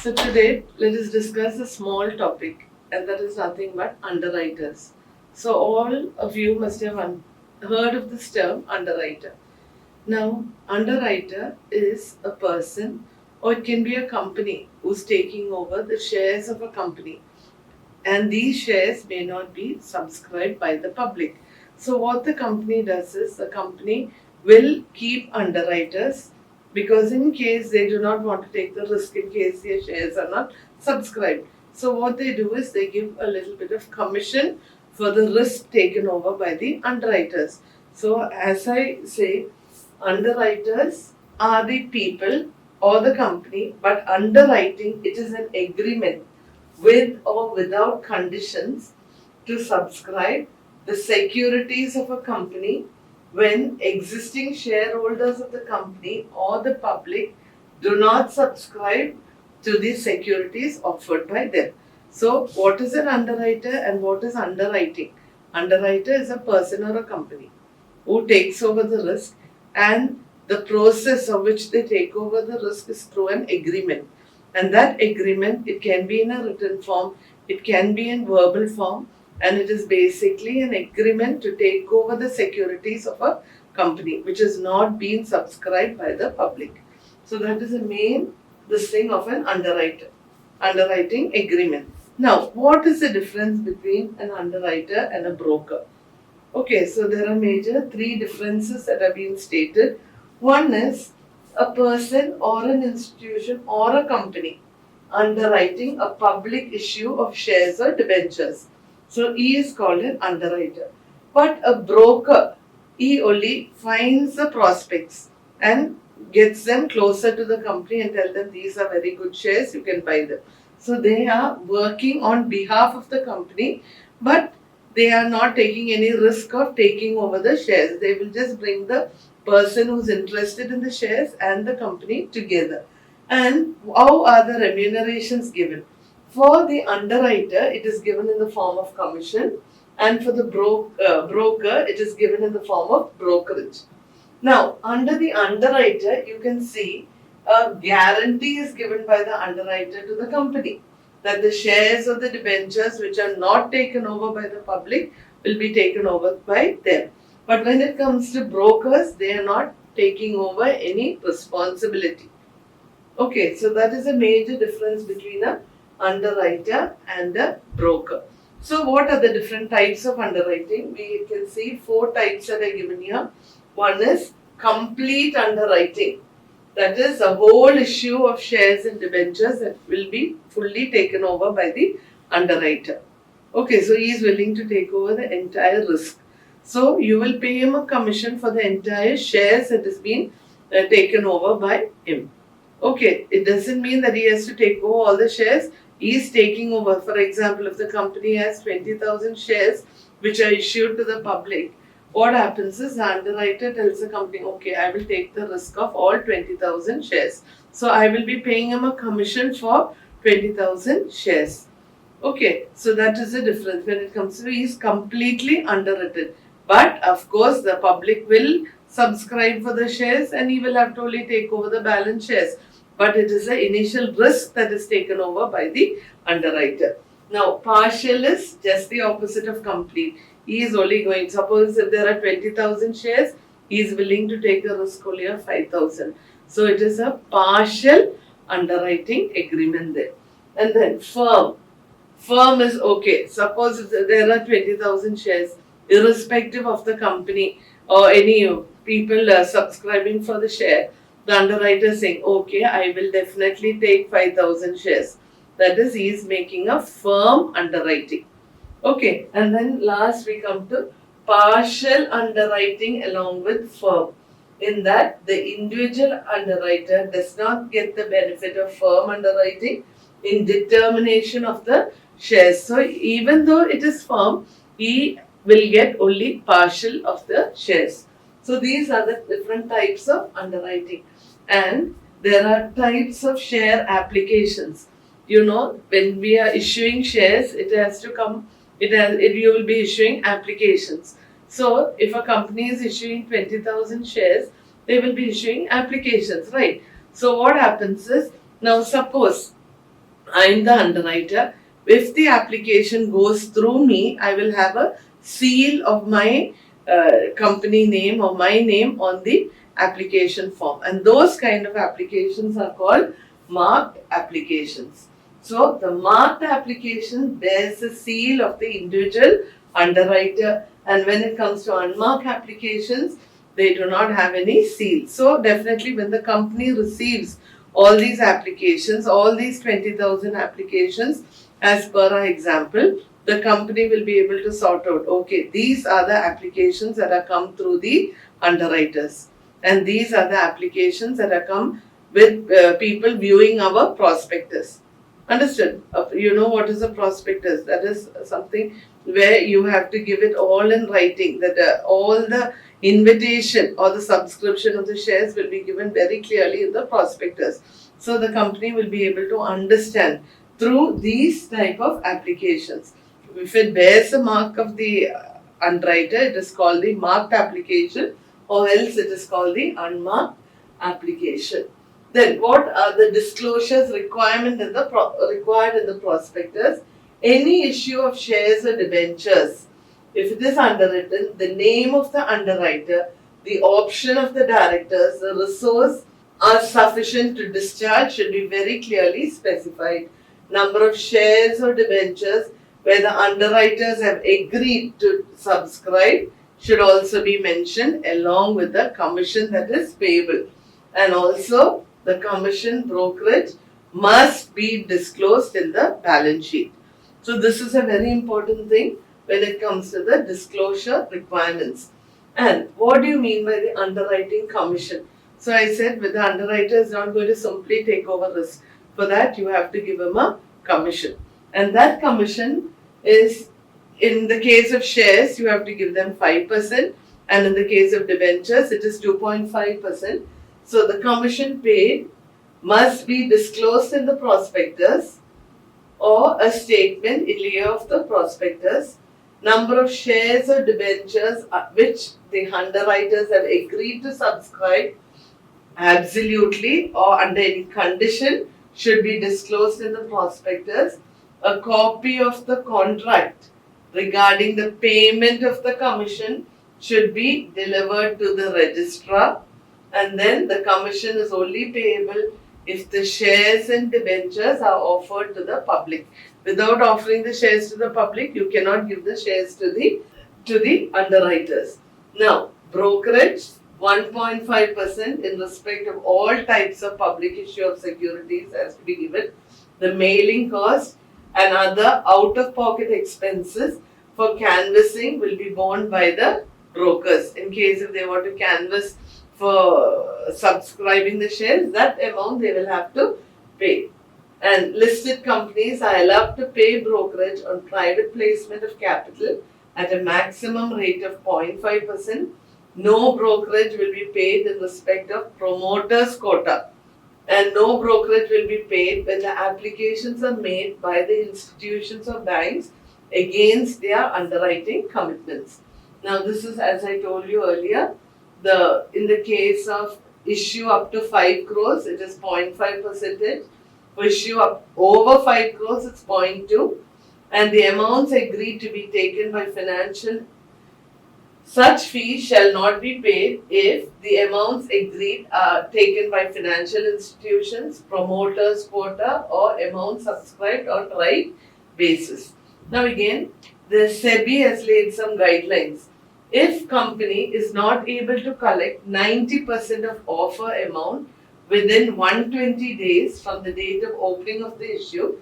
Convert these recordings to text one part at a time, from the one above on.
So today let us discuss a small topic, and that is nothing but underwriters. So all of you must have heard of this term underwriter. Now, underwriter is a person, or it can be a company who's taking over the shares of a company, and these shares may not be subscribed by the public. So what the company does is the company will keep underwriters, because in case they do not want to take the risk in case their shares are not subscribed. So what they do is they give a little bit of commission for the risk taken over by the underwriters. So as I say, underwriters are the people or the company, but underwriting, it is an agreement with or without conditions to subscribe the securities of a company when existing shareholders of the company or the public do not subscribe to the securities offered by them. So, what is an underwriter and what is underwriting? Underwriter is a person or a company who takes over the risk, and the process of which they take over the risk is through an agreement. And that agreement, it can be in a written form, it can be in verbal form, and it is basically an agreement to take over the securities of a company which is not being subscribed by the public. So that is the main thing of an underwriting agreement. Now, what is the difference between an underwriter and a broker? Okay, so there are major three differences that have been stated. One is a person or an institution or a company underwriting a public issue of shares or debentures. So he is called an underwriter. But a broker, he only finds the prospects and gets them closer to the company and tell them these are very good shares, you can buy them. So they are working on behalf of the company, but they are not taking any risk of taking over the shares. They will just bring the person who's interested in the shares and the company together. And how are the remunerations given? For the underwriter, it is given in the form of commission, and for the broker, it is given in the form of brokerage. Now, under the underwriter, you can see a guarantee is given by the underwriter to the company that the shares or the debentures which are not taken over by the public will be taken over by them. But when it comes to brokers, they are not taking over any responsibility. Okay, so that is a major difference between a underwriter and a broker. So what are the different types of underwriting? We can see 4 types that are given here. One is complete underwriting. That is the whole issue of shares and debentures that will be fully taken over by the underwriter. Okay, so he is willing to take over the entire risk. So you will pay him a commission for the entire shares that is being taken over by him. Okay, it doesn't mean that he has to take over all the shares. He is taking over. For example, if the company has 20,000 shares which are issued to the public, what happens is the underwriter tells the company, okay, I will take the risk of all 20,000 shares. So I will be paying him a commission for 20,000 shares. Okay, so that is the difference when it comes to he is completely underwritten. But of course, the public will subscribe for the shares and he will have to only take over the balance shares. But it is the initial risk that is taken over by the underwriter. Now, partial is just the opposite of complete. He is only going, suppose if there are 20,000 shares, he is willing to take a risk only of 5,000. So it is a partial underwriting agreement there. And then firm. Firm is okay. Suppose if there are 20,000 shares, irrespective of the company or any people subscribing for the share, the underwriter is saying, okay, I will definitely take 5,000 shares. That is, he is making a firm underwriting. Okay, and then last we come to partial underwriting along with firm. In that, the individual underwriter does not get the benefit of firm underwriting in determination of the shares. So, even though it is firm, he will get only partial of the shares. So, these are the different types of underwriting. And there are types of share applications. You know, when we are issuing shares, it has to come. You will be issuing applications. So, if a company is issuing 20,000 shares, they will be issuing applications, right? So, what happens is, now suppose I'm the underwriter. If the application goes through me, I will have a seal of my company name or my name on the application form. And those kind of applications are called marked applications. So the marked application bears the seal of the individual underwriter, and when it comes to unmarked applications, they do not have any seal. So definitely when the company receives all these applications, all these 20,000 applications, as per our example, the company will be able to sort out, okay, these are the applications that are come through the underwriters, and these are the applications that are come with people viewing our prospectus. Understood? You know what is a prospectus? That is something where you have to give it all in writing, that all the invitation or the subscription of the shares will be given very clearly in the prospectus. So the company will be able to understand through these type of applications. If it bears the mark of the underwriter, it is called the marked application, or else it is called the unmarked application. Then what are the disclosures required in the prospectus? Any issue of shares or debentures, if it is underwritten, the name of the underwriter, the option of the directors, the resource are sufficient to discharge should be very clearly specified. Number of shares or debentures where the underwriters have agreed to subscribe should also be mentioned along with the commission that is payable. And also the commission brokerage must be disclosed in the balance sheet. So this is a very important thing when it comes to the disclosure requirements. And what do you mean by the underwriting commission? So I said with the underwriter is not going to simply take over risk. For that you have to give him a commission. And that commission is, in the case of shares, you have to give them 5%, and in the case of debentures, it is 2.5%. So the commission paid must be disclosed in the prospectus or a statement in lieu of the prospectus. Number of shares or debentures which the underwriters have agreed to subscribe absolutely or under any condition should be disclosed in the prospectus. A copy of the contract regarding the payment of the commission should be delivered to the registrar, and then the commission is only payable if the shares and debentures are offered to the public. Without offering the shares to the public, you cannot give the shares to the underwriters. Now, brokerage 1.5% in respect of all types of public issue of securities has to be given. The mailing cost and other out-of-pocket expenses for canvassing will be borne by the brokers. In case if they want to canvass for subscribing the shares, that amount they will have to pay. And listed companies are allowed to pay brokerage on private placement of capital at a maximum rate of 0.5%. No brokerage will be paid in respect of promoters' quota, and no brokerage will be paid when the applications are made by the institutions or banks against their underwriting commitments. Now this is, as I told you earlier, in the case of issue up to 5 crores, it is 0.5%. For issue up over 5 crores, it's 0.2%. And the amounts agreed to be taken by such fees shall not be paid if the amounts agreed are taken by financial institutions, promoters' quota, or amounts subscribed on right basis. Now again, the SEBI has laid some guidelines. If company is not able to collect 90% of offer amount within 120 days from the date of opening of the issue,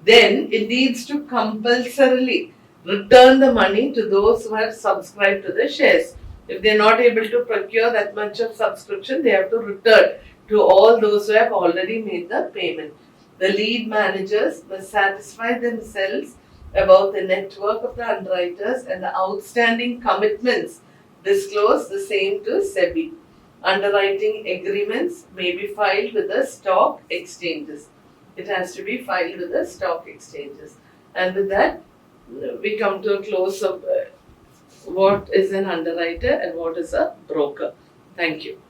then it needs to compulsorily return the money to those who have subscribed to the shares. If they are not able to procure that much of subscription, they have to return to all those who have already made the payment. The lead managers must satisfy themselves about the network of the underwriters and the outstanding commitments. Disclose the same to SEBI. Underwriting agreements may be filed with the stock exchanges. It has to be filed with the stock exchanges. And with that, we come to a close of what is an underwriter and what is a broker. Thank you.